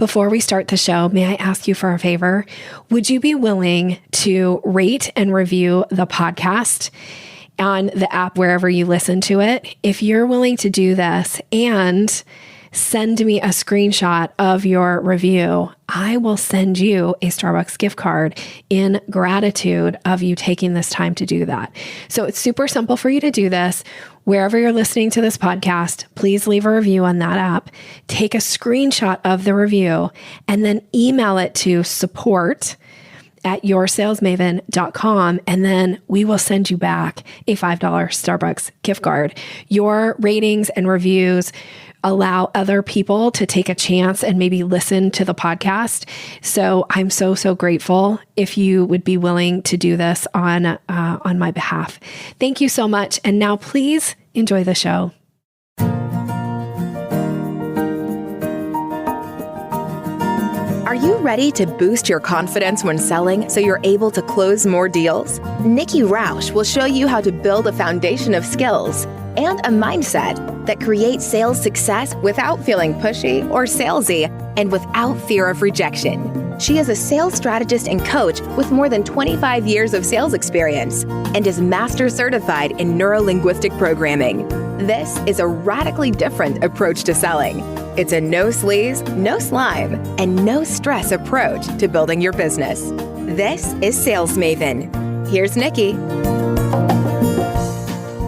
Before we start the show, may I ask you for a favor? Would you be willing to rate and review the podcast on the app wherever you listen to it? If you're willing to do this and send me a screenshot of your review, I will send you a Starbucks gift card in gratitude of you taking this time to do that. So it's super simple for you to do this. Wherever you're listening to this podcast, please leave a review on that app. Take a screenshot of the review and then email it to support@yoursalesmaven.com, and then we will send you back a $5 Starbucks gift card. Your ratings and reviews allow other people to take a chance and maybe listen to the podcast. So I'm so grateful if you would be willing to do this on my behalf. Thank you so much. And now please enjoy the show. Are you ready to boost your confidence when selling so you're able to close more deals? Nikki Rausch will show you how to build a foundation of skills and a mindset that creates sales success without feeling pushy or salesy and without fear of rejection. She is a sales strategist and coach with more than 25 years of sales experience and is master certified in neuro-linguistic programming. This is a radically different approach to selling. It's a no sleaze, no slime, and no stress approach to building your business. This is Sales Maven. Here's Nikki.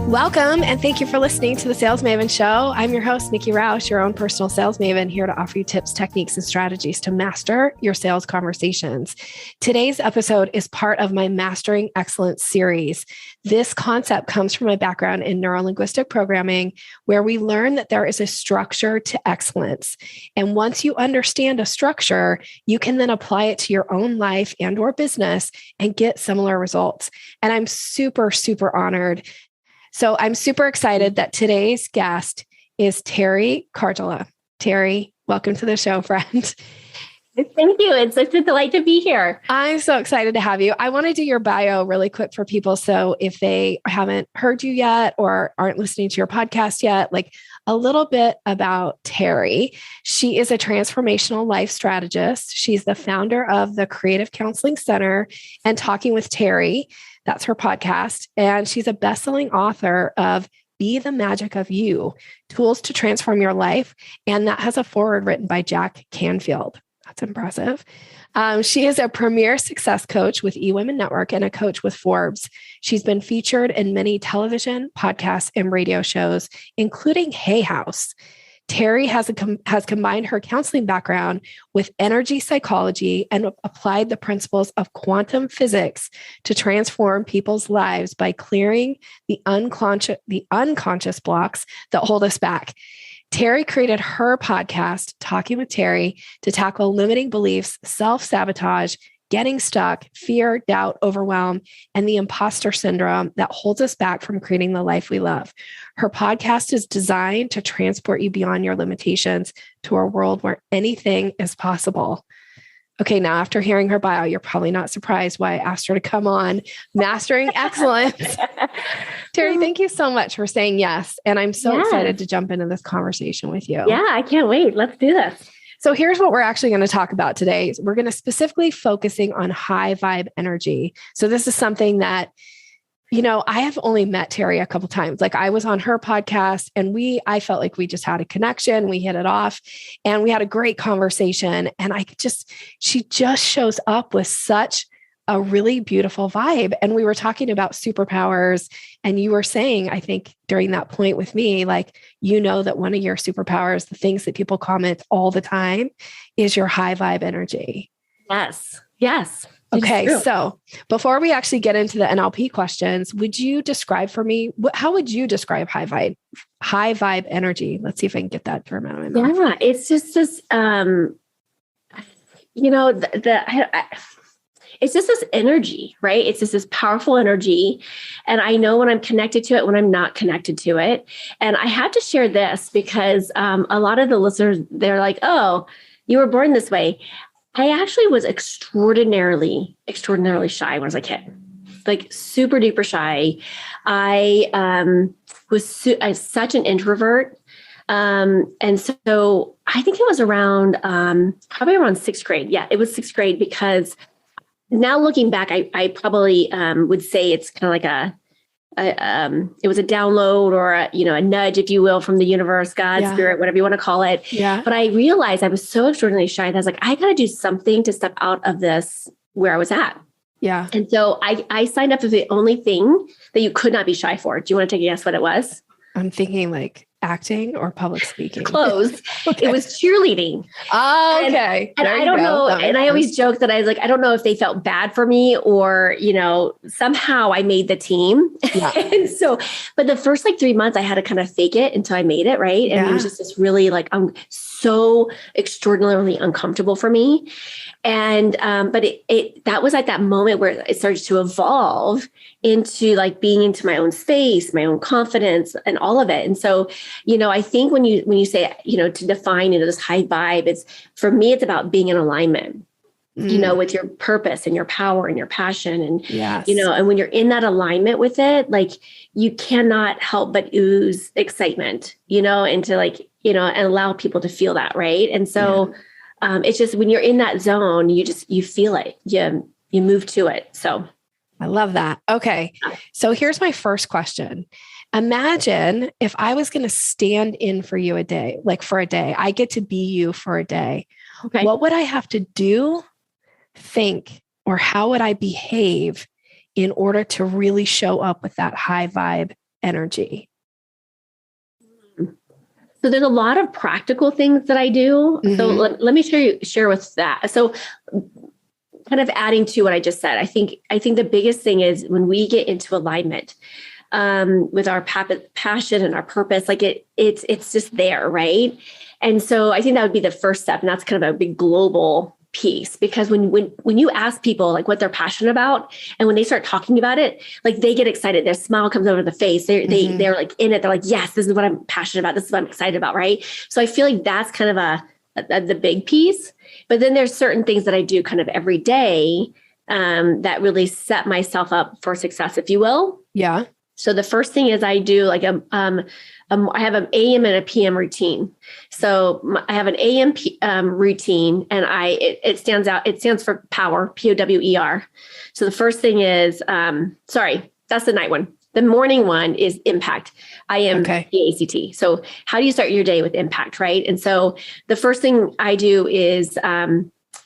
Welcome, and thank you for listening to the Sales Maven Show. I'm your host, Nikki Rausch, your own personal sales maven, here to offer you tips, techniques, and strategies to master your sales conversations. Today's episode is part of my Mastering Excellence series. This concept comes from my background in neuro-linguistic programming, where we learn that there is a structure to excellence. And once you understand a structure, you can then apply it to your own life and or business and get similar results. And I'm super honored. So I'm super excited that today's guest is Teri Karjala. Teri, welcome to the show, friend. Thank you. It's such a delight to be here. I'm so excited to have you. I want to do your bio really quick for people. So if they haven't heard you yet or aren't listening to your podcast yet, like a little bit about Teri. She is a transformational life strategist. She's the founder of the Creative Counseling Center and Talking with Teri. That's her podcast. And she's a best-selling author of Be the Magic of You, Tools to Transform Your Life. And that has a foreword written by Jack Canfield. That's impressive. She is a premier success coach with eWomen Network and a coach with Forbes. She's been featured in many television, podcasts, and radio shows, including Hay House. Teri has combined her counseling background with energy psychology and applied the principles of quantum physics to transform people's lives by clearing the unconscious blocks that hold us back. Teri created her podcast, Talking with Teri, to tackle limiting beliefs, self-sabotage, getting stuck, fear, doubt, overwhelm, and the imposter syndrome that holds us back from creating the life we love. Her podcast is designed to transport you beyond your limitations to a world where anything is possible. Okay, now after hearing her bio, you're probably not surprised why I asked her to come on Mastering Excellence. Teri, thank you so much for saying yes. And I'm so excited to jump into this conversation with you. Yeah, I can't wait. Let's do this. So here's what we're actually going to talk about today. We're going to specifically focusing on high vibe energy. So this is something that, I have only met Teri a couple times. Like I was on her podcast and I felt like we just had a connection. We hit it off and we had a great conversation. And she just shows up with such a really beautiful vibe. And we were talking about superpowers. And you were saying, I think during that point with me, like, that one of your superpowers, the things that people comment all the time, is your high vibe energy. Yes. Okay. So before we actually get into the NLP questions, would you describe for me, how would you describe high vibe energy? Let's see if I can get that term out of my mouth. Yeah. It's just this, it's just this energy, right? It's just this powerful energy. And I know when I'm connected to it, when I'm not connected to it. And I had to share this because a lot of the listeners, they're like, oh, you were born this way. I actually was extraordinarily shy when I was a kid, like super duper shy. I was such an introvert. And so I think it was around, probably around sixth grade. Yeah, it was sixth grade, because now looking back, I probably would say it's kind of like it was a download or a nudge, if you will, from the universe, God, spirit, whatever you want to call it. Yeah. But I realized I was so extraordinarily shy that I was like, I got to do something to step out of this where I was at. Yeah. And so I signed up for the only thing that you could not be shy for. Do you want to take a guess what it was? I'm thinking like acting or public speaking. Close. Okay. It was cheerleading. Oh, okay. And I don't know. And I always joke that I was like, I don't know if they felt bad for me or, somehow I made the team. Yeah. And so, but the first 3 months I had to kind of fake it until I made it. Right. And it was just this really so extraordinarily uncomfortable for me. And, but that was at that moment where it started to evolve into being into my own space, my own confidence and all of it. And so, I think when you say, to define this high vibe, for me, it's about being in alignment, with your purpose and your power and your passion. And, and when you're in that alignment with it, you cannot help but ooze excitement, and to and allow people to feel that. Right. And so, it's just when you're in that zone, you feel it, you move to it. So I love that. Okay. So here's my first question. Imagine if I was going to stand in for you for a day, I get to be you for a day. Okay. What would I have to do, think, or how would I behave in order to really show up with that high vibe energy? So there's a lot of practical things that I do. Mm-hmm. So let me share with that. So kind of adding to what I just said, I think the biggest thing is when we get into alignment with our passion and our purpose, it's just there, right? And so I think that would be the first step, and that's kind of a big global piece, because when you ask people what they're passionate about, and when they start talking about it, they get excited, their smile comes over the face, they're in it, they're like, yes, this is what I'm passionate about, this is what I'm excited about, right? So I feel like that's kind of the big piece. But then there's certain things that I do kind of every day that really set myself up for success, if you will. Yeah. So the first thing is I do I have an AM and a PM routine. So I have an AM routine, and it stands for power, POWER. So the first thing is, that's the night one. The morning one is impact. I am PACT. So how do you start your day with impact, right? And so the first thing I do is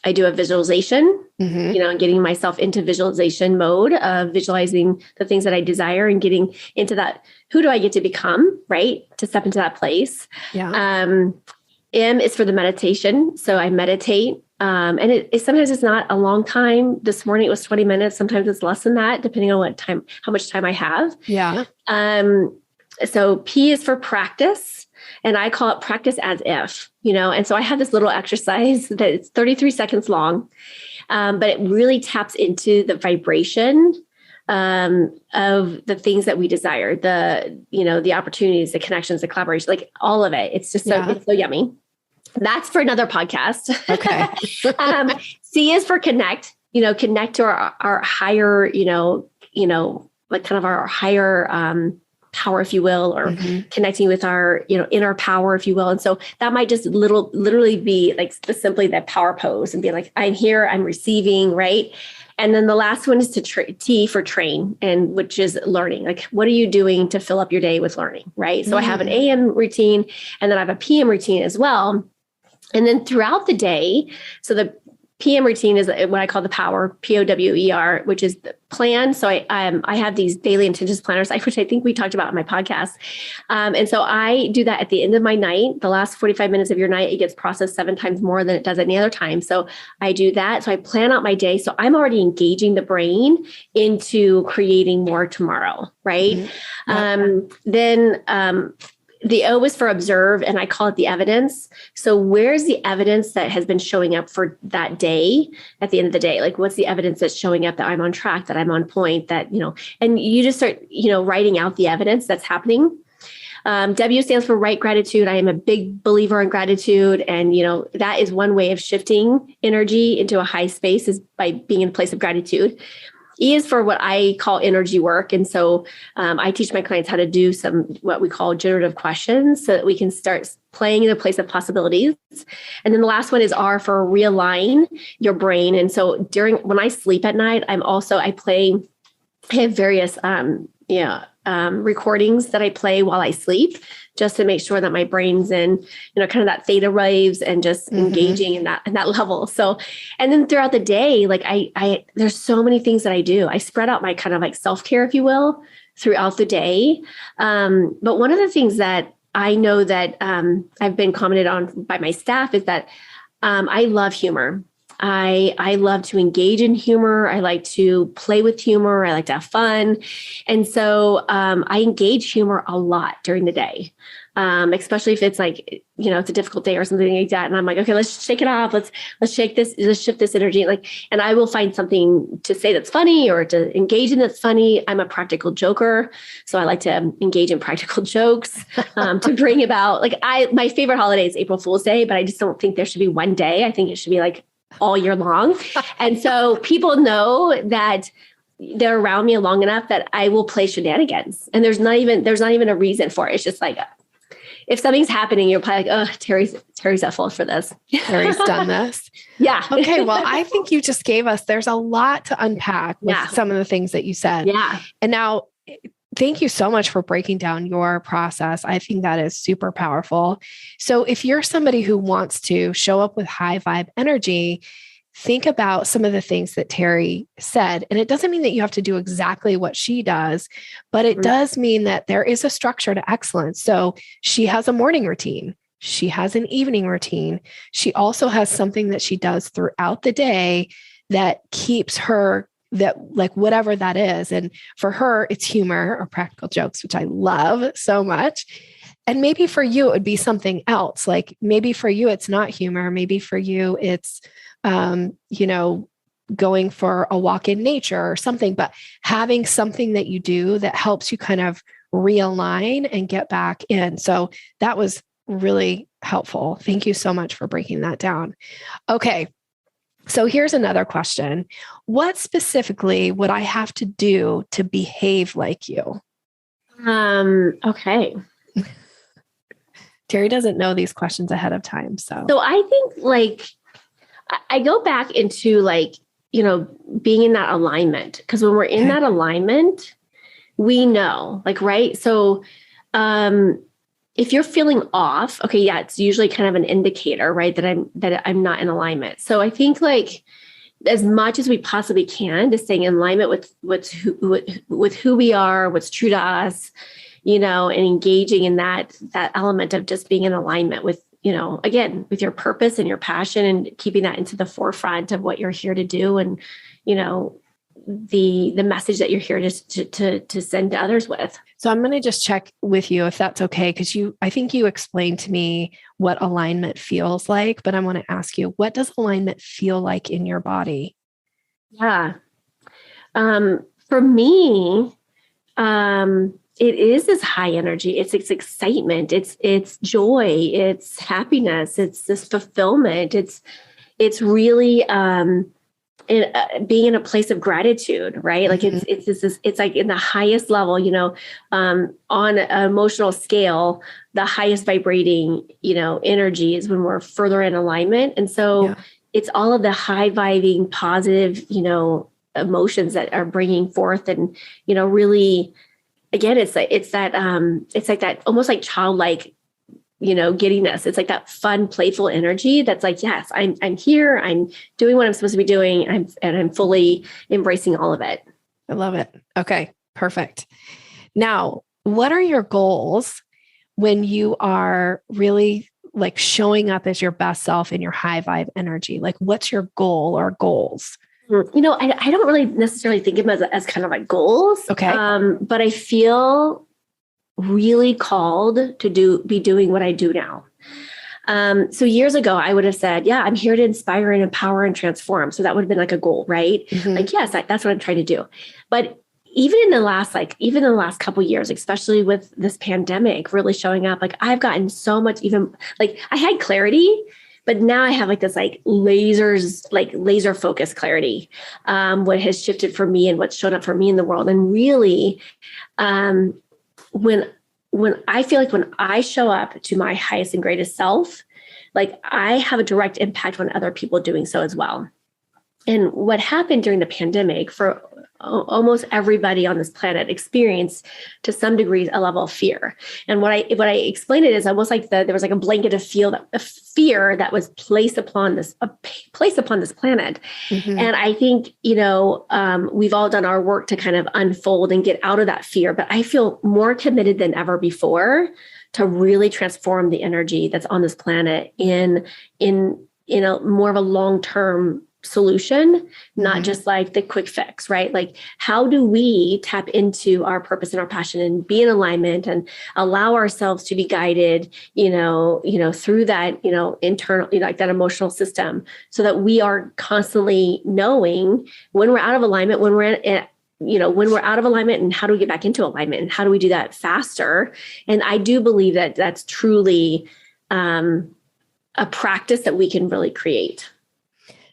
I do a visualization, and getting myself into visualization mode of visualizing the things that I desire and getting into that. Who do I get to become, right? To step into that place. Yeah. M is for the meditation. So I meditate. And sometimes it's not a long time. This morning it was 20 minutes. Sometimes it's less than that, depending on how much time I have. Yeah. So P is for practice. And I call it practice as if, and so I have this little exercise that it's 33 seconds long, but it really taps into the vibration of the things that we desire, the opportunities, the connections, the collaboration, all of it. It's just it's so yummy. That's for another podcast. Okay. C is for connect, connect to our higher, kind of our higher, power, if you will, or connecting with our, inner power, if you will. And so that might just literally be simply that power pose and be I'm here, I'm receiving, right? And then the last one is T for train, and which is learning. What are you doing to fill up your day with learning, right? So I have an AM routine, and then I have a PM routine as well. And then throughout the day, so the PM routine is what I call the power, POWER, which is the plan. So I have these daily intentions planners, which I think we talked about on my podcast. And so I do that at the end of my night. The last 45 minutes of your night, it gets processed 7 times more than it does any other time. So I do that. So I plan out my day. So I'm already engaging the brain into creating more tomorrow, right? Then the O is for observe, and I call it the evidence. So where's the evidence that has been showing up for that day at the end of the day? What's the evidence that's showing up that I'm on track, that I'm on point, that, and you just start, writing out the evidence that's happening. W stands for right gratitude. I am a big believer in gratitude. And, that is one way of shifting energy into a high space, is by being in a place of gratitude. E is for what I call energy work. And so I teach my clients how to do what we call generative questions so that we can start playing in a place of possibilities. And then the last one is R for realign your brain. And so when I sleep at night, I have various recordings that I play while I sleep, just to make sure that my brain's in, kind of that theta waves and just engaging in that level. So, and then throughout the day, like there's so many things that I do. I spread out my kind of like self-care, if you will, throughout the day. But one of the things that I know that I've been commented on by my staff is that I love humor. I love to engage in humor. I like to play with humor. I like to have fun. And so I engage humor a lot during the day, especially if it's like, it's a difficult day or something like that. And I'm like, okay, let's shake it off. Let's shake this, let's shift this energy. And I will find something to say that's funny or to engage in that's funny. I'm a practical joker. So I like to engage in practical jokes to bring about, my favorite holiday is April Fool's Day, but I just don't think there should be one day. I think it should be like all year long. And so people know that they're around me long enough that I will play shenanigans. And there's not even a reason for it. It's just like, if something's happening, you're probably like, oh, Teri's at fault for this. Teri's done this. Yeah. Okay. Well, I think you just gave us, there's a lot to unpack with some of the things that you said. Yeah. And now, thank you so much for breaking down your process. I think that is super powerful. So if you're somebody who wants to show up with high vibe energy, think about some of the things that Teri said. And it doesn't mean that you have to do exactly what she does, but it does mean that there is a structure to excellence. So she has a morning routine. She has an evening routine. She also has something that she does throughout the day that keeps her whatever that is. And for her, it's humor or practical jokes, which I love so much. And maybe for you, it would be something else. Like maybe for you, it's not humor. Maybe for you, it's, going for a walk in nature or something, but having something that you do that helps you kind of realign and get back in. So that was really helpful. Thank you so much for breaking that down. Okay. So here's another question. What specifically would I have to do to behave like you? Okay. Teri doesn't know these questions ahead of time. So I think I go back into being in that alignment, because when we're in that alignment, we know, right? So, if you're feeling off, okay, yeah, it's usually kind of an indicator, right? That I'm not in alignment. So I think as much as we possibly can to stay in alignment with who we are, what's true to us, and engaging in that element of just being in alignment with, again, with your purpose and your passion, and keeping that into the forefront of what you're here to do. And, the message that you're here to send to others with. So I'm going to just check with you if that's okay. Because I think you explained to me what alignment feels like, but I want to ask you, what does alignment feel like in your body? Yeah. For me, it is this high energy. It's excitement. It's joy. It's happiness. It's this fulfillment. It's really, being in a place of gratitude, right? Like it's like in the highest level, on an emotional scale, the highest vibrating, energy is when we're further in alignment. And so it's all of the high vibing, positive, emotions that are bringing forth, and, really, again, it's like that almost like childlike, giddiness. It's like that fun, playful energy that's like, yes, I'm here. I'm doing what I'm supposed to be doing. And I'm fully embracing all of it. I love it. Okay, perfect. Now, what are your goals when you are really showing up as your best self in your high vibe energy? What's your goal or goals? I don't really necessarily think of them as kind of like goals. Okay. But I feel really called to be doing what I do now. So years ago, I would have said, yeah, I'm here to inspire and empower and transform. So that would have been like a goal, right? Mm-hmm. Yes, that's what I'm trying to do. But even in the last couple of years, especially with this pandemic really showing up, I've gotten so much, I had clarity, but now I have like this like laser focus clarity, what has shifted for me and what's shown up for me in the world. And really, when I feel like when I show up to my highest and greatest self, like I have a direct impact on other people doing so as well. And what happened during the pandemic for almost everybody on this planet experienced to some degree a level of fear. And what I explained it is almost like there was like a blanket of fear that was placed upon this planet. Mm-hmm. And I think, we've all done our work to kind of unfold and get out of that fear, but I feel more committed than ever before to really transform the energy that's on this planet in a more of a long-term solution, not just like the quick fix, right? Like, how do we tap into our purpose and our passion and be in alignment and allow ourselves to be guided, through that, internal, like that emotional system, so that we are constantly knowing when we're out of alignment, when we're out of alignment, and how do we get back into alignment, and how do we do that faster? And I do believe that that's truly a practice that we can really create.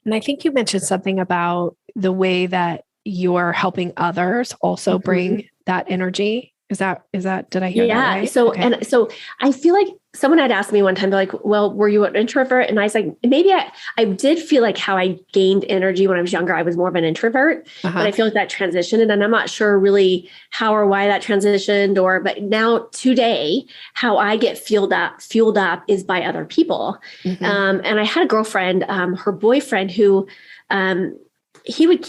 And I think you mentioned something about the way that you're helping others also bring that energy. Is that, did I hear that right? And so I feel like someone had asked me one time, they're like, well, were you an introvert? And I was like, maybe I did feel like how I gained energy when I was younger. I was more of an introvert, but I feel like that transitioned, and I'm not sure really how or why that transitioned, but now today, how I get fueled up is by other people. Mm-hmm. And I had a girlfriend, her boyfriend who, she would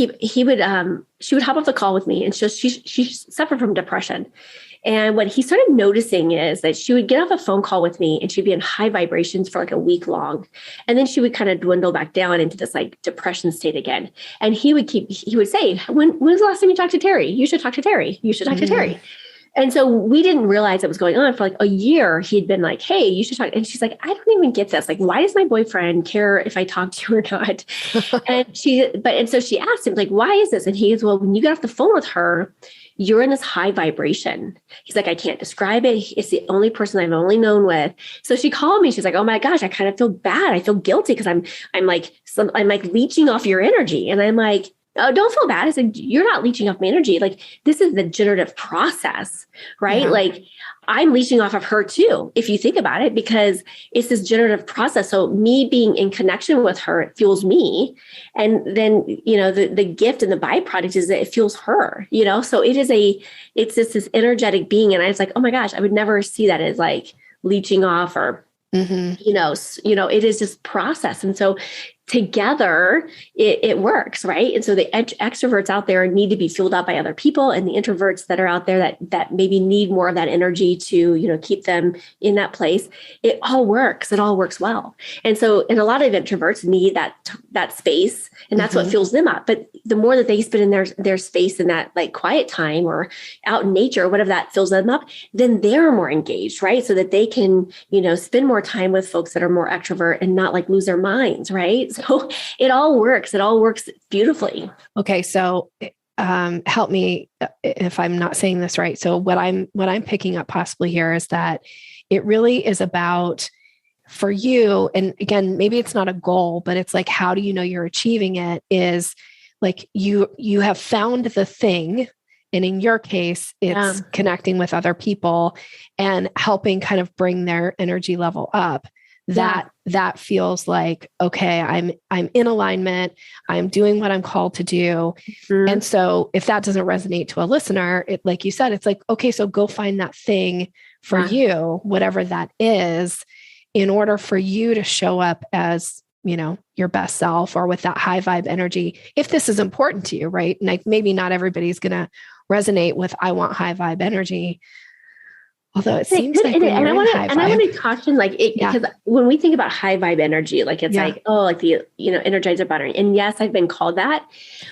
hop off the call with me, and she suffered from depression. And what he started noticing is that she would get off a phone call with me and she'd be in high vibrations for like a week long. And then she would kind of dwindle back down into this like depression state again. And he would say, when's the last time you talked to Teri? You should talk to Teri. You should talk to Teri. And so we didn't realize it was going on for like a year. He'd been like, hey, you should talk. And she's like, I don't even get this. Like, why does my boyfriend care if I talk to you or not? And so she asked him, like, why is this? And he goes, well, when you get off the phone with her, you're in this high vibration. He's like, I can't describe it. It's the only person I've only known with. So she called me. She's like, oh my gosh, I kind of feel bad. I feel guilty because I'm like leeching off your energy. And I'm like, oh, don't feel bad. I said, you're not leeching off my energy. Like, this is the generative process, right? Yeah. Like, I'm leeching off of her too, if you think about it, because it's this generative process. So me being in connection with her, it fuels me. And then, the gift and the byproduct is that it fuels her, so it's just this energetic being. And I was like, oh my gosh, I would never see that as like leeching off or, it is just process. And so together it works, right? And so the extroverts out there need to be fueled up by other people, and the introverts that are out there that maybe need more of that energy to, keep them in that place. It all works. It all works well. And a lot of introverts need that space, and that's what fuels them up. But the more that they spend in their space in that like quiet time or out in nature, or whatever that fills them up, then they're more engaged, right? So that they can, spend more time with folks that are more extrovert and not like lose their minds, right? So it all works. It all works beautifully. Okay. So help me if I'm not saying this right. So what I'm picking up possibly here is that it really is about, for you, and again, maybe it's not a goal, but it's like, how do you know you're achieving it? Is like you have found the thing. And in your case, it's connecting with other people and helping kind of bring their energy level up. That feels like, okay, I'm in alignment. I'm doing what I'm called to do. Mm-hmm. And so if that doesn't resonate to a listener, it, like you said, it's like, okay, so go find that thing for you, whatever that is, in order for you to show up as, your best self, or with that high vibe energy. If this is important to you, right? And like, maybe not everybody's going to resonate with, I want high vibe energy. Although it seems like, I want to caution, like, because when we think about high vibe energy, like it's like, oh, like the, Energizer battery. And yes, I've been called that,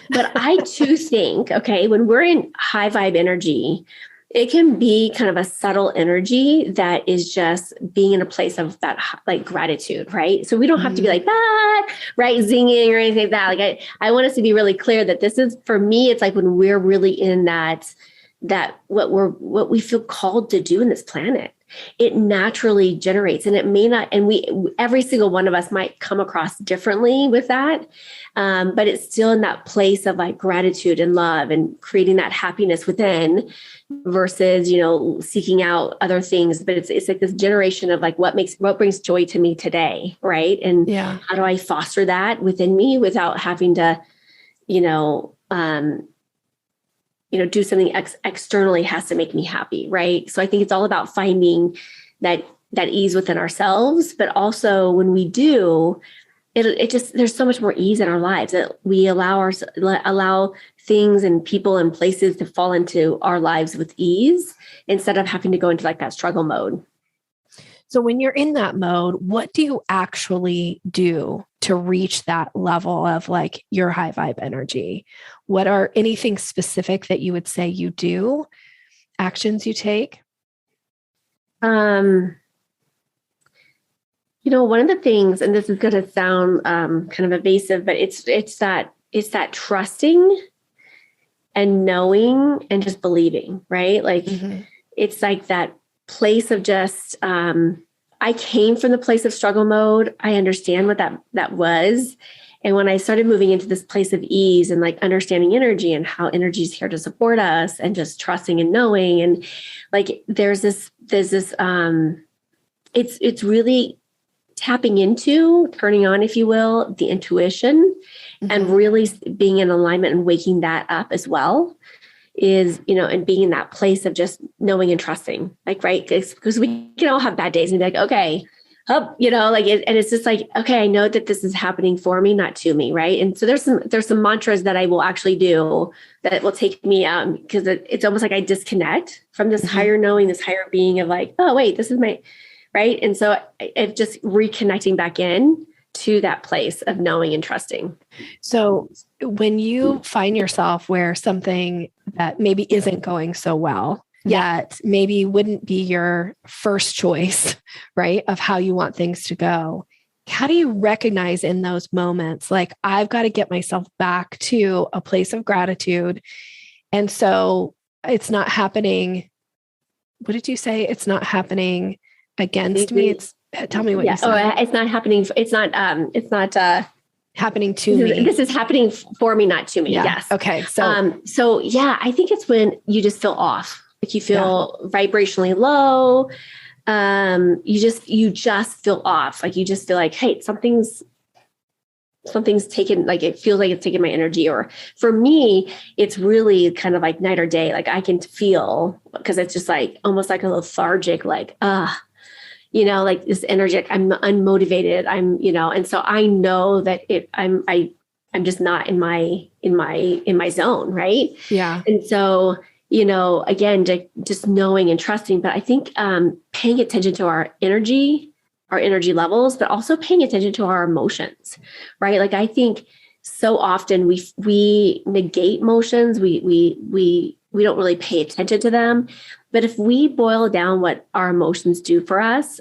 but I too think, okay, when we're in high vibe energy, it can be kind of a subtle energy that is just being in a place of that, like, gratitude, right? So we don't have to be like that, right? Zinging or anything like that. Like, I want us to be really clear that this is, for me, it's like when we're really in that what we feel called to do in this planet. it naturally generates, and it may not, and every single one of us might come across differently with that. But it's still in that place of like gratitude and love and creating that happiness within versus, seeking out other things. But it's like this generation of like, what brings joy to me today. Right. And how do I foster that within me without having to, do something externally has to make me happy. Right. So I think it's all about finding that ease within ourselves, but also when we do, it just, there's so much more ease in our lives that we allow things and people and places to fall into our lives with ease instead of having to go into like that struggle mode. So when you're in that mode, what do you actually do to reach that level of like your high vibe energy? What are anything specific that you would say you do, actions you take? One of the things, and this is going to sound kind of evasive, but it's that trusting and knowing and just believing, right? Like it's like that place of just, I came from the place of struggle mode. I understand what that was. And when I started moving into this place of ease and like understanding energy and how energy is here to support us and just trusting and knowing, and like, there's this, it's really tapping into, turning on, if you will, the intuition and really being in alignment and waking that up as well is, and being in that place of just knowing and trusting, like, right. Because we can all have bad days and be like, okay, and it's just like, okay, I know that this is happening for me, not to me. Right. And so there's some mantras that I will actually do that will take me because it's almost like I disconnect from this higher knowing, this higher being of like, oh, wait, this is my, right. And so it's just reconnecting back in to that place of knowing and trusting. So when you find yourself where something that maybe isn't going so well, yet maybe wouldn't be your first choice, right, of how you want things to go, how do you recognize in those moments, like, I've got to get myself back to a place of gratitude. And so it's not happening. What did you say? It's not happening against me. Tell me what you said. Oh, it's not happening. It's not happening to me. This is happening for me, not to me. Yeah. Yes. Okay. So I think it's when you just feel off, like you feel vibrationally low. You just feel off. Like you just feel like, hey, something's taken, like it feels like it's taking my energy. Or for me, it's really kind of like night or day. Like I can feel, because it's just like almost like a lethargic, like, like this energy, I'm unmotivated. And so I know that I'm just not in my zone. Right. Yeah. And so, again, just knowing and trusting, but I think, paying attention to our energy levels, but also paying attention to our emotions, right? Like, I think so often we negate emotions. We don't really pay attention to them. But if we boil down what our emotions do for us,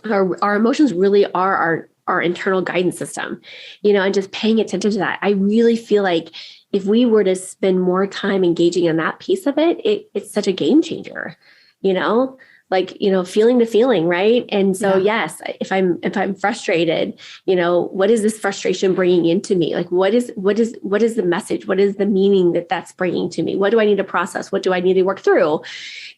our emotions really are our internal guidance system, and just paying attention to that. I really feel like if we were to spend more time engaging in that piece of it, it's such a game changer, feeling the feeling. Right. And so, yes, if I'm frustrated, what is this frustration bringing into me? Like, what is the message? What is the meaning that's bringing to me? What do I need to process? What do I need to work through?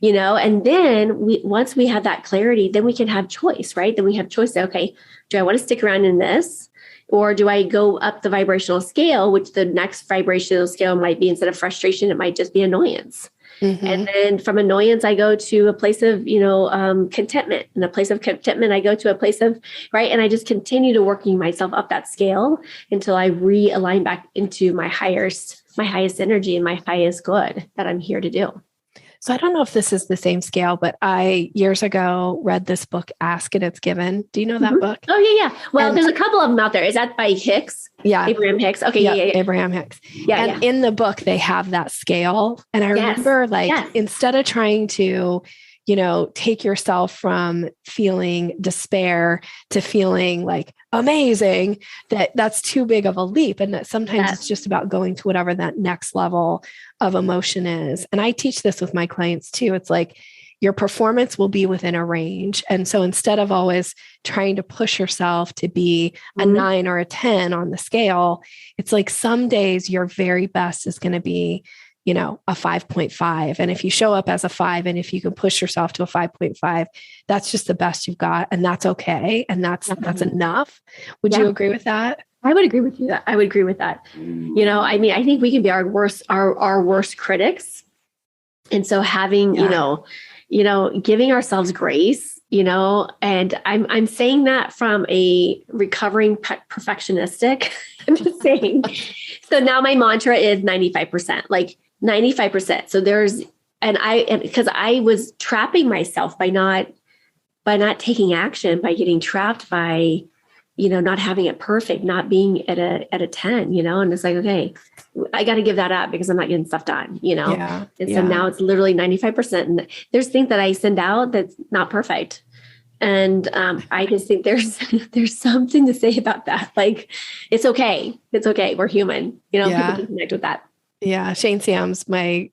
And then once we have that clarity, then we can have choice, right? Then we have choice. Okay, do I want to stick around in this? Or do I go up the vibrational scale, which the next vibrational scale might be, instead of frustration, it might just be annoyance. And then from annoyance, I go to a place of, contentment. And a place of contentment, I go to a place of, right. And I just continue to working myself up that scale until I realign back into my highest energy and my highest good that I'm here to do. So I don't know if this is the same scale, but I years ago read this book, Ask and It's Given. Do you know that book? Oh, yeah. Well, there's a couple of them out there. Is that by Hicks? Yeah. Abraham Hicks. Okay. Yeah. Yeah. Abraham Hicks. Yeah. And in the book, they have that scale. And I remember instead of trying to, take yourself from feeling despair to feeling like amazing, that's too big of a leap. And that sometimes it's just about going to whatever that next level of emotion is. And I teach this with my clients too. It's like, your performance will be within a range. And so instead of always trying to push yourself to be a 9 or a 10 on the scale, it's like some days your very best is going to be, a 5.5. And if you show up as a 5, and if you can push yourself to a 5.5, that's just the best you've got. And that's okay. And that's enough. Would you agree with that? I would agree with you. I would agree with that. I think we can be our worst critics. And so having, giving ourselves grace, and I'm saying that from a recovering perfectionistic. I'm just saying. So now my mantra is 95%, like 95%. So because I was trapping myself by not taking action, by getting trapped by, not having it perfect, not being at a 10, and it's like, okay, I got to give that up because I'm not getting stuff done, And so now it's literally 95%. And there's things that I send out that's not perfect. And I just think there's something to say about that. Like, it's okay. It's okay. We're human, people can connect with that. Yeah. Shane Sams, my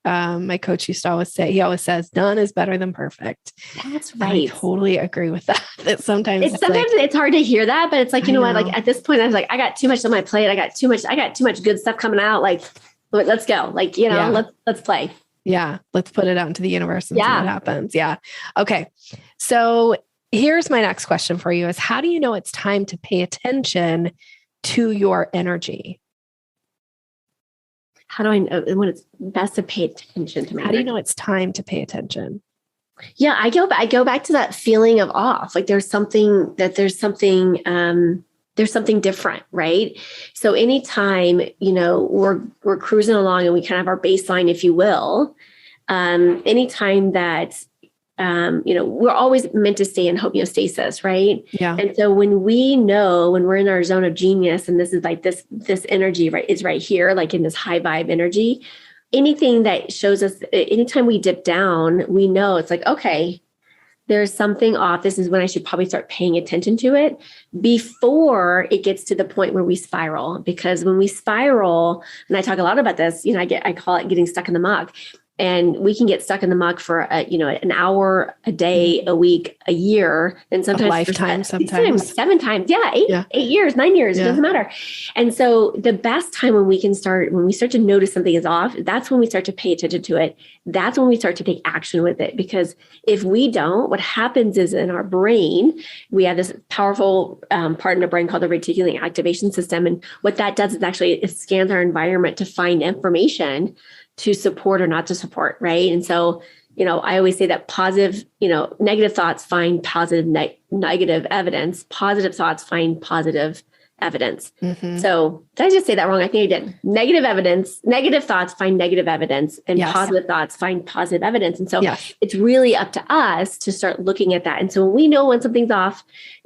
coach used to always say, he always says, done is better than perfect. That's right. I totally agree with that. That sometimes it's hard to hear that, but it's like, what, like at this point, I was like, I got too much on my plate. I got too much good stuff coming out. Like, let's go. Like, let's play. Yeah. Let's put it out into the universe and see what happens. Yeah. Okay. So here's my next question for you is, how do you know it's time to pay attention to your energy? How do I know when it's best to pay attention to me? How do you know it's time to pay attention? Yeah, I go back to that feeling of off. Like there's something different, right? So anytime, we're cruising along and we kind of have our baseline, if you will, anytime that, we're always meant to stay in homeostasis, right? Yeah. And so when we're in our zone of genius, and this is like this energy, right, is right here, like in this high vibe energy, anything that shows us, anytime we dip down, we know it's like, okay, there's something off. This is when I should probably start paying attention to it before it gets to the point where we spiral. Because when we spiral, and I talk a lot about this, I call it getting stuck in the muck. And we can get stuck in the muck for an hour, a day, a week, a year, and sometimes a lifetime. Sometimes 7 times, 8 years, 9 years. It doesn't matter. And so the best time when we start to notice something is off, that's when we start to pay attention to it. That's when we start to take action with it. Because if we don't, what happens is in our brain, we have this powerful part in the brain called the reticular activation system, and what that does is actually it scans our environment to find information to support or not to support, right? And so, I always say that positive, negative thoughts find positive, negative evidence. Positive thoughts find positive evidence. Mm-hmm. So did I just say that wrong? I think I did. Negative thoughts find negative evidence, and positive thoughts find positive evidence. And so it's really up to us to start looking at that. And so when we know when something's off,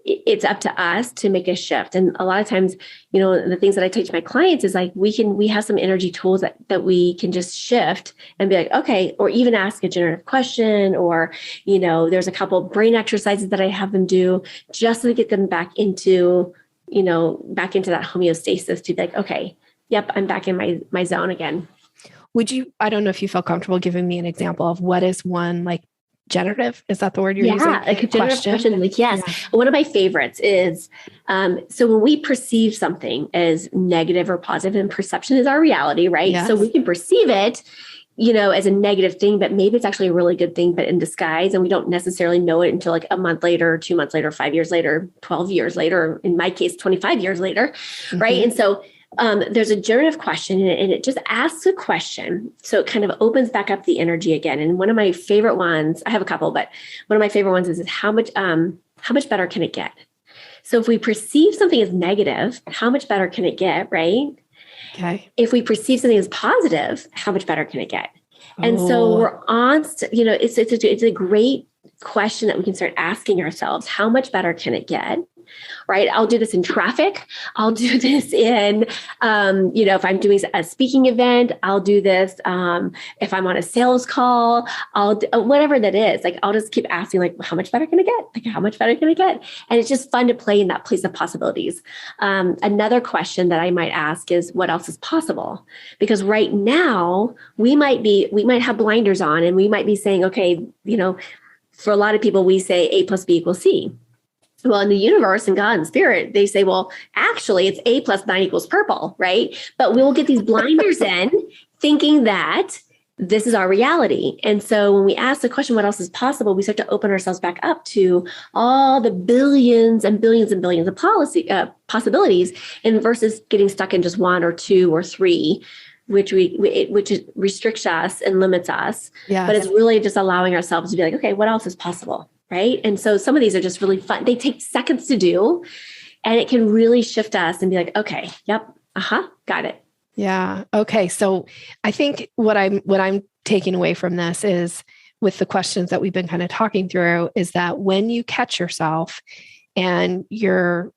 it's up to us to make a shift. And a lot of times, the things that I teach my clients is like, we have some energy tools that we can just shift and be like, okay, or even ask a generative question, or, there's a couple of brain exercises that I have them do just to get them back into that homeostasis to be like, okay, yep, I'm back in my zone again. I don't know if you feel comfortable giving me an example of what is one like generative? Is that the word you're using? Yeah, like a generative question. Like, yes. Yeah. One of my favorites is, so when we perceive something as negative or positive, and perception is our reality, right? Yes. So we can perceive it, as a negative thing, but maybe it's actually a really good thing, but in disguise. And we don't necessarily know it until like a month later, 2 months later, 5 years later, 12 years later, in my case, 25 years later. Mm-hmm. Right. And so there's a generative question, and it just asks a question. So it kind of opens back up the energy again. And one of my favorite ones, I have a couple, but one of my favorite ones is how much better can it get? So if we perceive something as negative, how much better can it get? Right. Okay. If we perceive something as positive, how much better can it get? And so we're on, it's a great question that we can start asking ourselves. How much better can it get? Right. I'll do this in traffic. I'll do this in, if I'm doing a speaking event, I'll do this. If I'm on a sales call, I'll do whatever that is. Like, I'll just keep asking, like, how much better can I get? Like, how much better can I get? And it's just fun to play in that place of possibilities. Another question that I might ask is, what else is possible? Because right now we might have blinders on, and we might be saying, okay, for a lot of people, we say A plus B equals C. Well, in the universe and God and spirit, they say, well, actually it's A plus 9 equals purple, right? But we will get these blinders in thinking that this is our reality. And so when we ask the question, what else is possible? We start to open ourselves back up to all the billions and billions and billions of possibilities, and versus getting stuck in just 1 or 2 or 3, which restricts us and limits us. Yes. But it's really just allowing ourselves to be like, okay, what else is possible? Right. And so some of these are just really fun. They take seconds to do, and it can really shift us and be like, okay, yep. Got it. Yeah. Okay. So I think what I'm taking away from this is, with the questions that we've been kind of talking through, is that when you catch yourself and you're,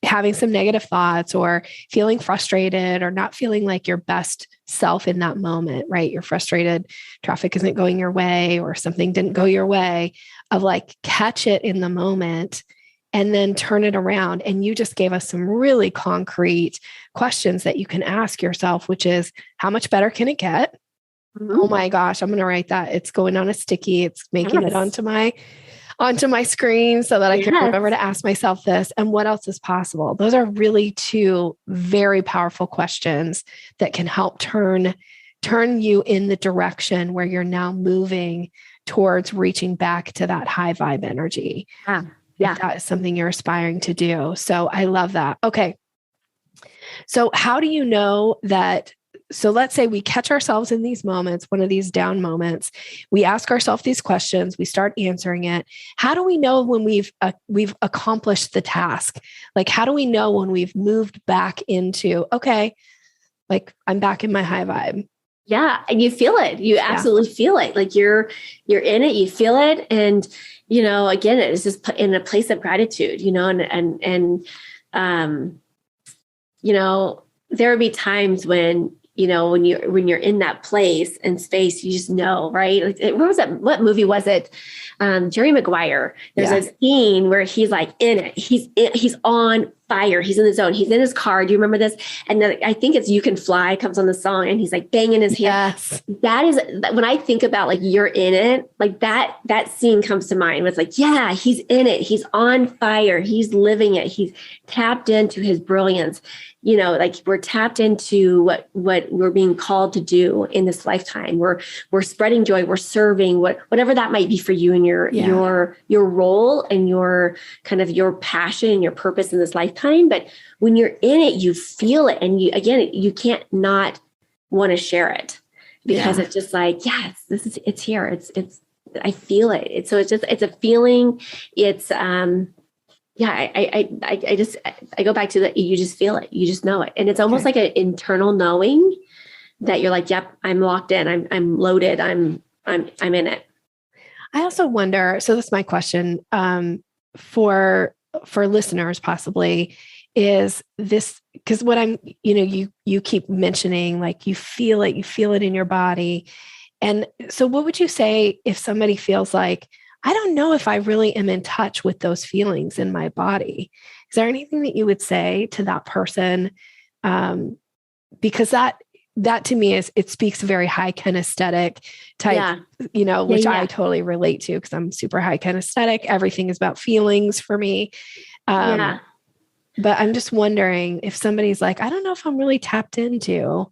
having some negative thoughts or feeling frustrated or not feeling like your best self in that moment, right? You're frustrated, traffic isn't going your way, or something didn't go your way, of like, catch it in the moment and then turn it around. And you just gave us some really concrete questions that you can ask yourself, which is, how much better can it get? Mm-hmm. Oh my gosh, I'm going to write that. It's going on a sticky. It's making it onto my screen so that I can remember to ask myself this. And what else is possible? Those are really 2 very powerful questions that can help turn you in the direction where you're now moving towards reaching back to that high vibe energy. Yeah. That is something you're aspiring to do. So I love that. Okay. So how do you know that? So let's say we catch ourselves in these moments, one of these down moments, we ask ourselves these questions, we start answering it. How do we know when we've accomplished the task? Like, how do we know when we've moved back into, okay, like, I'm back in my high vibe? Yeah. And you feel it. You absolutely feel it. Like you're in it, you feel it. And, again, it's just in a place of gratitude, and there would be times when, when you're in that place and space, you just know, right? Like, what was that? What movie was it? Jerry Maguire. There's a scene where he's like in it. He's on fire. He's in the zone. He's in his car. Do you remember this? And then I think it's "You Can Fly" comes on the song, and he's like banging his hand. Yes. That is, when I think about like, you're in it, like that scene comes to mind. It's like, yeah, he's in it. He's on fire. He's living it. He's tapped into his brilliance. Like, we're tapped into what we're being called to do in this lifetime. We're spreading joy. We're serving, whatever that might be for you and your role and your kind of your passion and your purpose in this lifetime. But when you're in it, you feel it. And you can't not want to share it, because it's just like, yes, it's here. I feel it. It's a feeling. It's, I go back to that. You just feel it. You just know it. And it's almost like an internal knowing that you're like, yep, I'm locked in. I'm loaded. I'm in it. I also wonder, so that's my question, for listeners possibly, is this, because what I'm, you keep mentioning, like, you feel it in your body. And so what would you say if somebody feels like, I don't know if I really am in touch with those feelings in my body? Is there anything that you would say to that person? Because that to me it speaks very high kinesthetic type, which I totally relate to, because I'm super high kinesthetic. Everything is about feelings for me. But I'm just wondering if somebody's like, I don't know if I'm really tapped into.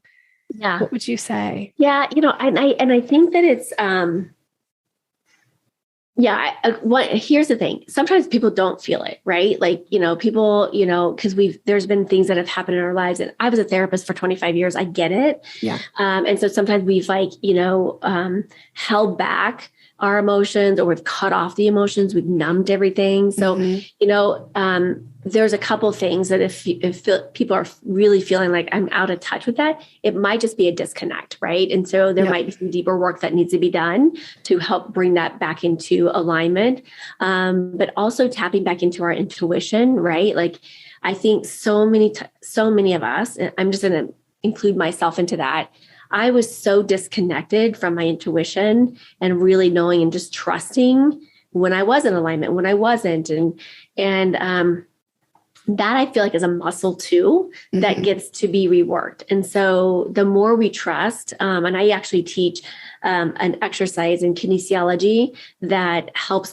Yeah. What would you say? Yeah. And I think that it's, here's the thing. Sometimes people don't feel it, right? Like, people, because there's been things that have happened in our lives, and I was a therapist for 25 years. I get it. Yeah. And so sometimes we've held back our emotions, or we've cut off the emotions. We've numbed everything. So, there's a couple things that if people are really feeling like I'm out of touch with that, it might just be a disconnect, right? And so there might be some deeper work that needs to be done to help bring that back into alignment. But also tapping back into our intuition, right? Like, I think so many of us, and I'm just going to include myself into that, I was so disconnected from my intuition and really knowing and just trusting when I was in alignment, when I wasn't. And that I feel like is a muscle too that gets to be reworked. And so the more we trust, and I actually teach an exercise in kinesiology that helps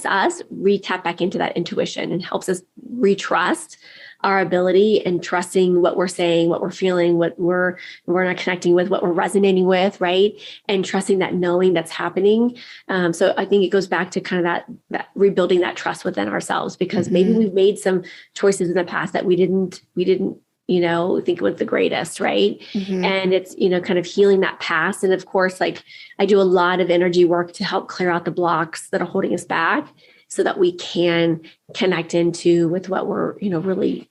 us tap back into that intuition and helps us retrust our ability and trusting what we're saying, what we're feeling, what we're not connecting with, what we're resonating with, right? And trusting that knowing that's happening. So I think it goes back to kind of that rebuilding that trust within ourselves, because maybe we've made some choices in the past that we didn't, think it was the greatest, right? And it's, kind of healing that past. And of course, like I do a lot of energy work to help clear out the blocks that are holding us back, so that we can connect into with what we're, really,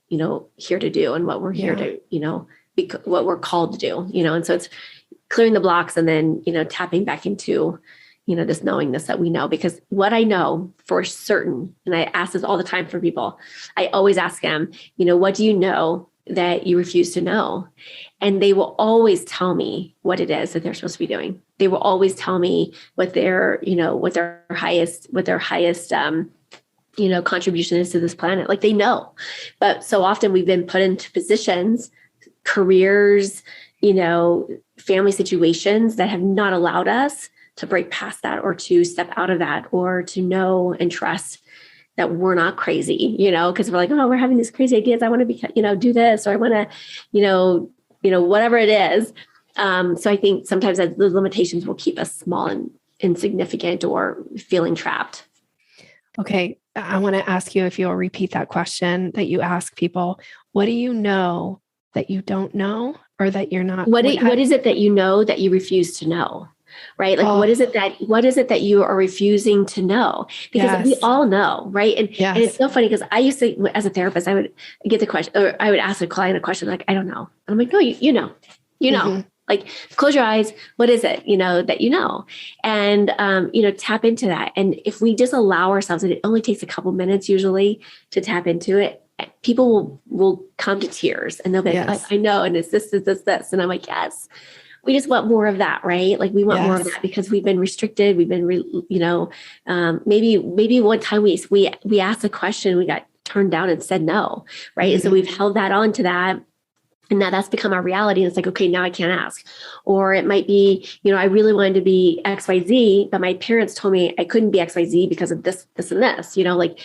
here to do, and what we're here to, what we're called to do, and so it's clearing the blocks and then, tapping back into, this knowingness that we know. Because what I know for certain, and I ask this all the time for people, I always ask them, what do you know that you refuse to know? And they will always tell me what it is that they're supposed to be doing. They will always tell me what their highest contribution is to this planet. Like they know, but so often we've been put into positions, careers, family situations that have not allowed us to break past that, or to step out of that, or to know and trust that we're not crazy, because we're like, oh, we're having these crazy ideas. I want to be, do this, or I want to, whatever it is. So I think sometimes those limitations will keep us small and insignificant, or feeling trapped. Okay. I want to ask you if you'll repeat that question that you ask people. What do you know that you don't know, or that you're not? What is it that you know that you refuse to know? Right? Like, what is it that you are refusing to know? Because we all know, right? And it's so funny, because I used to, as a therapist, I would get the question, or I would ask a client a question like, I don't know. And I'm like, no, you know, like close your eyes. What is it, that you know? And, tap into that. And if we just allow ourselves, and it only takes a couple minutes usually to tap into it, people will come to tears, and they'll be like, I know. And it's this. And I'm like, yes. We just want more of that, right? Like we want more of that, because we've been restricted. We've been, maybe one time we asked a question, we got turned down and said no, right? And so we've held that on to that. And now that's become our reality. And it's like, okay, now I can't ask. Or it might be, I really wanted to be XYZ, but my parents told me I couldn't be XYZ because of this, and this, like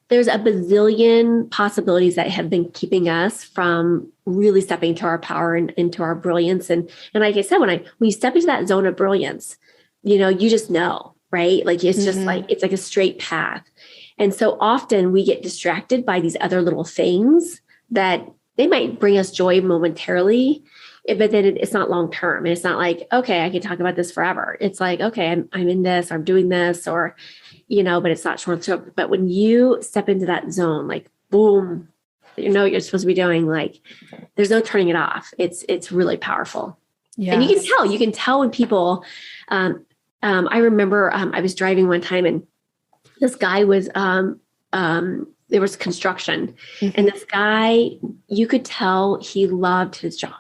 there's a bazillion possibilities that have been keeping us from really stepping to our power and into our brilliance. And like I said, when you step into that zone of brilliance, you just know, right? Like it's just like, it's like a straight path. And so often we get distracted by these other little things that they might bring us joy momentarily, but then it's not long-term. And it's not like, okay, I can talk about this forever. It's like, okay, I'm in this, or I'm doing this, or, but it's not short-term. But when you step into that zone, like, boom, what you're supposed to be doing, like, there's no turning it off. It's really powerful. Yes. And you can tell when people, I remember I was driving one time, and this guy was, there was construction, and this guy, you could tell he loved his job.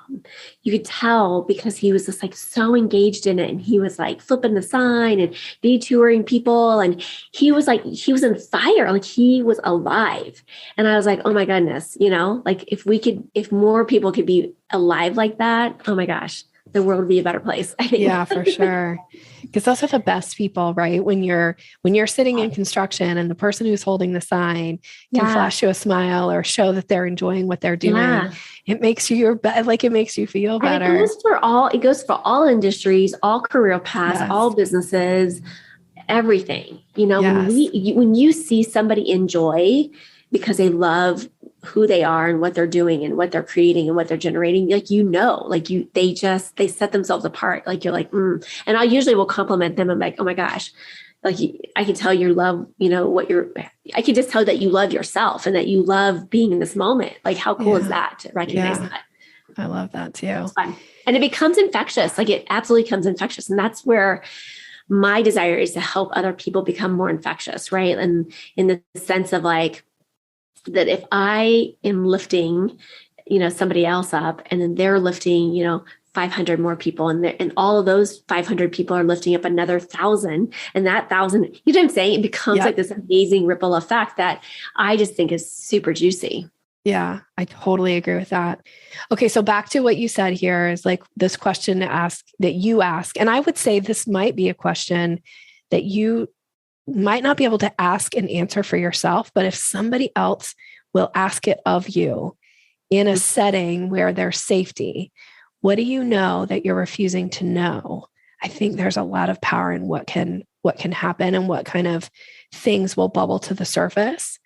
You could tell because he was just like so engaged in it, and he was like flipping the sign and detouring people, and he was in fire, like he was alive. And I was like, oh my goodness, like if more people could be alive like that, oh my gosh, the world would be a better place, I think. Yeah, for sure. Because those are the best people, right? When you're sitting in construction, and the person who's holding the sign can flash you a smile or show that they're enjoying what they're doing. It makes you it makes you feel better. And it goes for all industries, all career paths, all businesses, everything. When you see somebody enjoy because they love who they are and what they're doing and what they're creating and what they're generating, they set themselves apart. Like you're like, And I usually will compliment them. I'm like, oh my gosh, like I can tell you love, I can just tell that you love yourself and that you love being in this moment. Like how cool is that to recognize that? I love that too. It's fun. And it becomes infectious. Like it absolutely becomes infectious. And that's where my desire is to help other people become more infectious, right? And in the sense of like, that if I am lifting, somebody else up, and then they're lifting, 500 more people, and all of those 500 people are lifting up another 1,000, and that 1,000, you know what I'm saying? It becomes like this amazing ripple effect that I just think is super juicy. Yeah, I totally agree with that. Okay. So back to what you said here is like this question that you ask. And I would say this might be a question that you might not be able to ask and answer for yourself, but if somebody else will ask it of you in a setting where there's safety, what do you know that you're refusing to know? I think there's a lot of power in what can happen and what kind of things will bubble to the surface.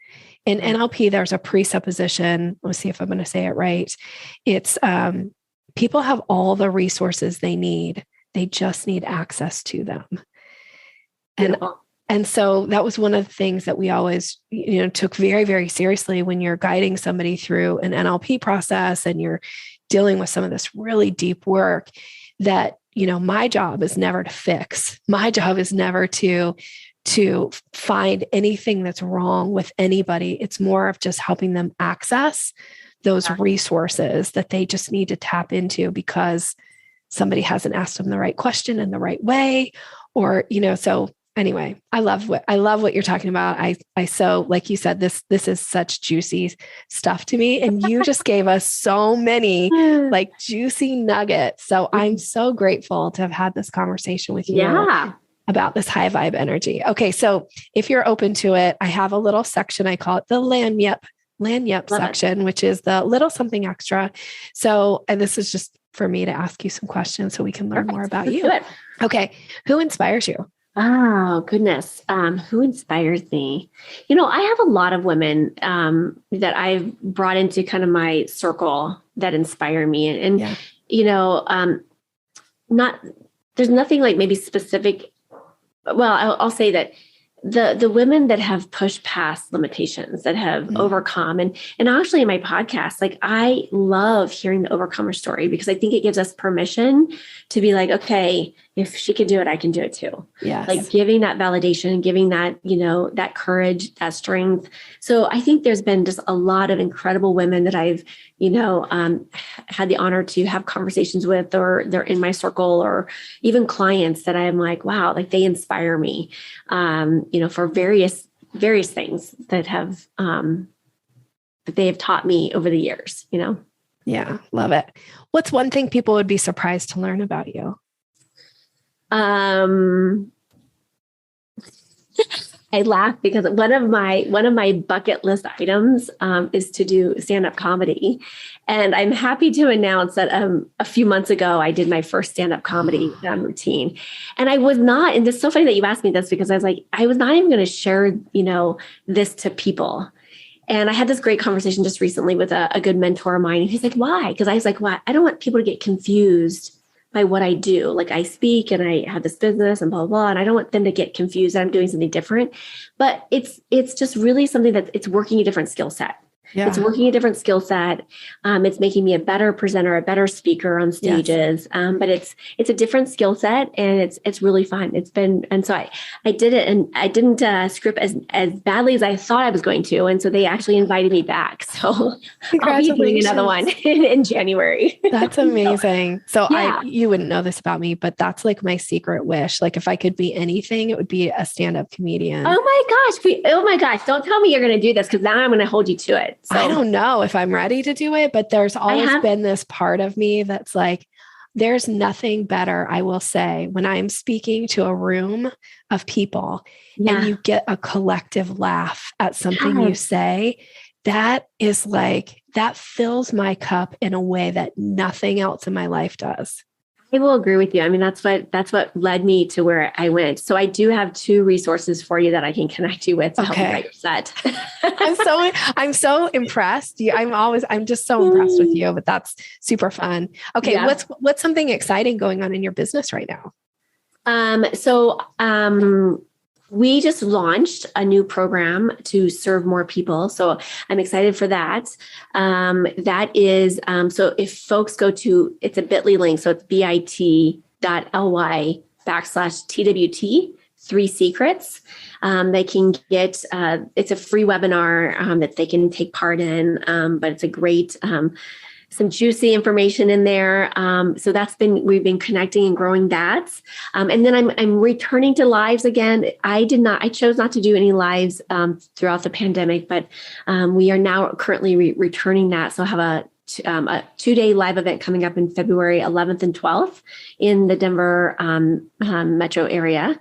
In NLP, there's a presupposition. Let's see if I'm going to say it right. It's people have all the resources they need. They just need access to them. And so that was one of the things that we always, took very, very seriously when you're guiding somebody through an NLP process and you're dealing with some of this really deep work that, my job is never to fix. My job is never to find anything that's wrong with anybody. It's more of just helping them access those resources that they just need to tap into because somebody hasn't asked them the right question in the right way, or, so anyway, I love what you're talking about. I so, like you said, this is such juicy stuff to me. And you just gave us so many like juicy nuggets. So I'm so grateful to have had this conversation with you. Yeah. About this high vibe energy. Okay. So if you're open to it, I have a little section. I call it the lanyep section, which is the little something extra. So, and this is just for me to ask you some questions so we can learn more about you. Okay. Who inspires you? Oh, goodness. Who inspires me? I have a lot of women that I've brought into kind of my circle that inspire me. And there's nothing like maybe specific. Well, I'll say that the women that have pushed past limitations, that have overcome, and actually in my podcast, like I love hearing the overcomer story because I think it gives us permission to be like, okay, if she can do it, I can do it too. Yes. Like giving that validation, giving that, that courage, that strength. So I think there's been just a lot of incredible women that I've, had the honor to have conversations with, or they're in my circle, or even clients that I'm like, wow, like they inspire me, for various things that have, that they have taught me over the years, Yeah. Love it. What's one thing people would be surprised to learn about you? I laugh because one of my bucket list items is to do stand-up comedy. And I'm happy to announce that a few months ago, I did my first stand-up comedy routine. And I was not, and it's so funny that you asked me this because I was like, I was not even going to share, this to people. And I had this great conversation just recently with a good mentor of mine. And he's like, why? Because I was like, why? I don't want people to get confused by what I do. Like I speak and I have this business and blah, blah, blah. And I don't want them to get confused that I'm doing something different, but it's just really something that it's working a different skill set. Yeah. It's working a different skill set. It's making me a better presenter, a better speaker on stages. Yes. But it's a different skill set and it's really fun. And so I did it, and I didn't script as badly as I thought I was going to. And so they actually invited me back. So I'll be doing another one in January. That's amazing. So you wouldn't know this about me, but that's like my secret wish. Like if I could be anything, it would be a stand-up comedian. Oh my gosh. Don't tell me you're going to do this, because now I'm going to hold you to it. So. I don't know if I'm ready to do it, but there's always been this part of me that's like, there's nothing better, I will say, when I'm speaking to a room of people and you get a collective laugh at something you say, that is like, that fills my cup in a way that nothing else in my life does. I will agree with you. I mean, that's what led me to where I went. So I do have 2 resources for you that I can connect you with to help you write your set. I'm so impressed. I'm just so impressed with you, but that's super fun. Okay. Yeah. What's something exciting going on in your business right now? We just launched a new program to serve more people. So I'm excited for that. That is, so if folks go to, it's a bit.ly link. So it's bit.ly/TWT, 3 secrets. They can get, it's a free webinar that they can take part in, but it's a great some juicy information in there. So we've been connecting and growing that. And then I'm returning to lives again. I chose not to do any lives throughout the pandemic, but we are now currently returning that. So I have a 2-day live event coming up in February 11th and 12th in the Denver metro area.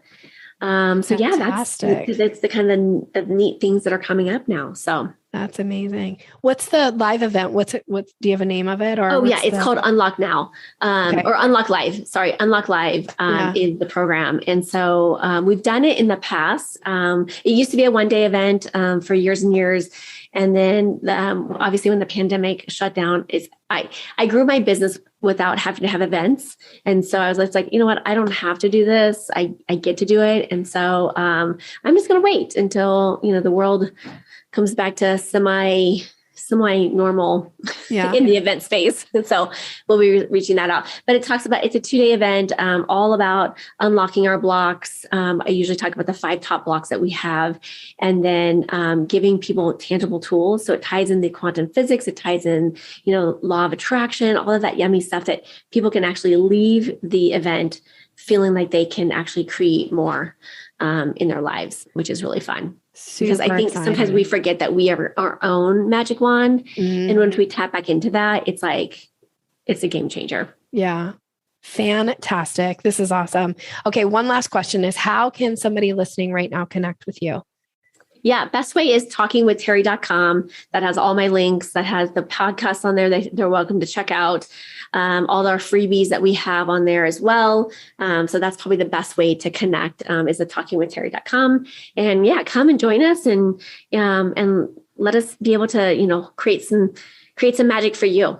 So yeah, that's the kind of the neat things that are coming up now. So that's amazing. What's the live event? What do you have a name of it? Or it's called Unlock Now, or Unlock Live. Sorry, Unlock Live is the program. And so we've done it in the past. It used to be a 1-day event for years and years. And then obviously when the pandemic shut down, I grew my business without having to have events. And so I was like, you know what? I don't have to do this. I get to do it. And so I'm just going to wait until, the world comes back to semi-normal in the event space. And so we'll be reaching that out. But it's a 2-day event, all about unlocking our blocks. I usually talk about the 5 top blocks that we have, and then giving people tangible tools. So it ties in the quantum physics, it ties in, law of attraction, all of that yummy stuff that people can actually leave the event feeling like they can actually create more in their lives, which is really fun. Because I think sometimes we forget that we have our own magic wand. And once we tap back into that, it's a game changer. Yeah. Fantastic. This is awesome. Okay. One last question is, how can somebody listening right now connect with you? Yeah. Best way is talkingwithteri.com. That has all my links, that has the podcast on there that they're welcome to check out. All our freebies that we have on there as well. So that's probably the best way to connect is at talkingwithteri.com. And yeah, come and join us and let us be able to, create some magic for you.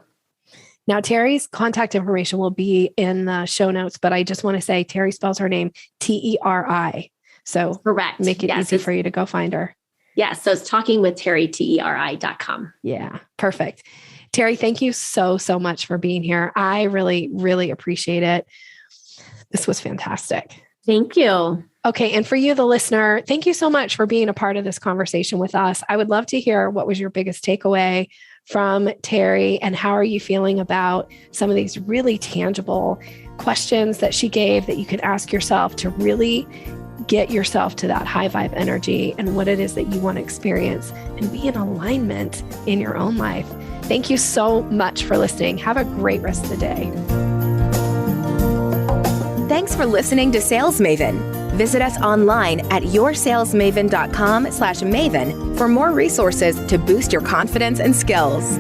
Now, Teri's contact information will be in the show notes, but I just want to say Teri spells her name Teri. So correct. Make it easy for you to go find her. Yeah. So it's talkingwithteri, TERI.com. Yeah. Perfect. Teri, thank you so much for being here. I really, really appreciate it. This was fantastic. Thank you. Okay. And for you, the listener, thank you so much for being a part of this conversation with us. I would love to hear what was your biggest takeaway from Teri, and how are you feeling about some of these really tangible questions that she gave that you can ask yourself to really get yourself to that high vibe energy and what it is that you want to experience and be in alignment in your own life. Thank you so much for listening. Have a great rest of the day. Thanks for listening to Sales Maven. Visit us online at yoursalesmaven.com/maven for more resources to boost your confidence and skills.